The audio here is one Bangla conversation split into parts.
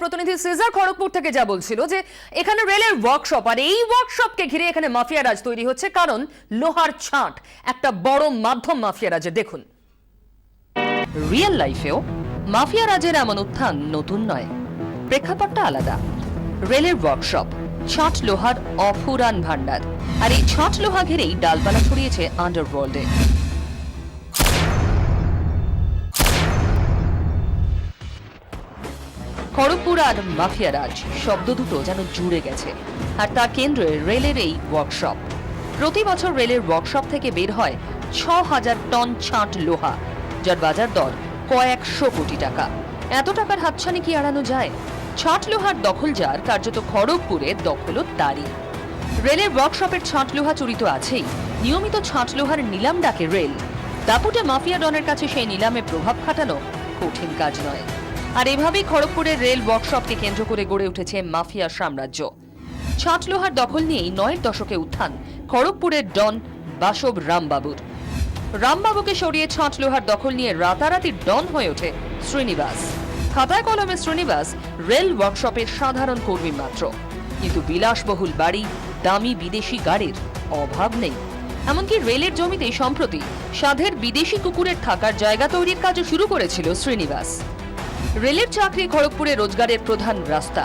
প্রতিনিধি সিজার খড়গপুর থেকে যা বলছিল যে এখানে রেলের ওয়ার্কশপ, আর এই ওয়ার্কশপকে ঘিরে এখানে মাফিয়া রাজ তৈরি হচ্ছে, কারণ লোহার ছাঁট একটা বড় মাধ্যম মাফিয়া রাজের। দেখুন, রিয়েল লাইফেও মাফিয়া রাজের এমন উত্থান নতুন নয়, প্রেক্ষাপটটা আলাদা। রেলের ওয়ার্কশপ, ছাঁট লোহার অফুরান ভান্ডার, আর এই ছাঁট লোহা ঘিরেই ডালপালা ছড়িয়েছে আন্ডারওয়ার্ল্ডে। খড়গপুর আর মাফিয়া রাজ শব্দ দুটো যেন জুড়ে গেছে, আর তার কেন্দ্রে রেলের এই ওয়ার্কশপ। প্রতি বছর রেলের ওয়ার্কশপ থেকে বের হয় ৬,০০০ টন ছাঁট লোহা, যার বাজার দর কয়েকশো কোটি টাকা। এত টাকার হাতছানি কি এড়ানো যায়? ছাঁট লোহার দখল যার, কার্যত খড়গপুরে দখলও তারই। রেলের ওয়ার্কশপের ছাঁট লোহা চুরি তো আছেই, নিয়মিত ছাঁট লোহার নিলাম ডাকে রেল। দাপুটে মাফিয়া ডনের কাছে সেই নিলামে প্রভাব খাটানো কঠিন কাজ নয়। আর এভাবেই খড়গপুরের রেল ওয়ার্কশপকে কেন্দ্র করে গড়ে উঠেছে মাফিয়া সাম্রাজ্য। ছাঁট লোহার দখল নিয়েই ৯এর দশকে উত্থান খড়গপুরের ডন বাসব রামবাবুর। রামবাবুকে সরিয়ে ছাঁট লোহার দখল নিয়ে রাতারাতি ডন হয়ে ওঠে শ্রীনিবাস। খাতায় কলমে শ্রীনিবাস রেল ওয়ার্কশপের সাধারণ কর্মী মাত্র, কিন্তু বিলাসবহুল বাড়ি, দামি বিদেশি গাড়ির অভাব নেই। এমনকি রেলের জমিতে সম্প্রতি সাধের বিদেশি কুকুরের থাকার জায়গা তৈরির কাজও শুরু করেছিল শ্রীনিবাস। রেলের চাকরি খড়গপুরে রোজগারের প্রধান রাস্তা,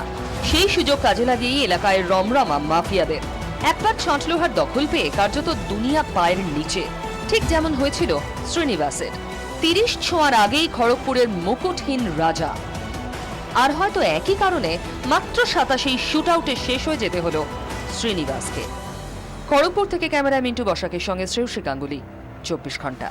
সেই সুযোগ কাজে লাগিয়েই এলাকায় রমরমা মাফিয়াদের। একবার ছাঁট লোহার দখল পেয়ে কার্যত দুনিয়া পায়ের নিচে, ঠিক যেমন হয়েছিল শ্রীনিবাসের। ৩০ ছোঁয়ার আগেই খড়গপুরের মুকুটহীন রাজা। আর হয়তো একই কারণে মাত্র ৮৭ শুট আউটে শেষ হয়ে যেতে হলো শ্রীনিবাসকে। খড়গপুর থেকে ক্যামেরায় মিন্টু বসাকের সঙ্গে শ্রেয়সী গাঙ্গুলি, ২৪ ঘন্টা।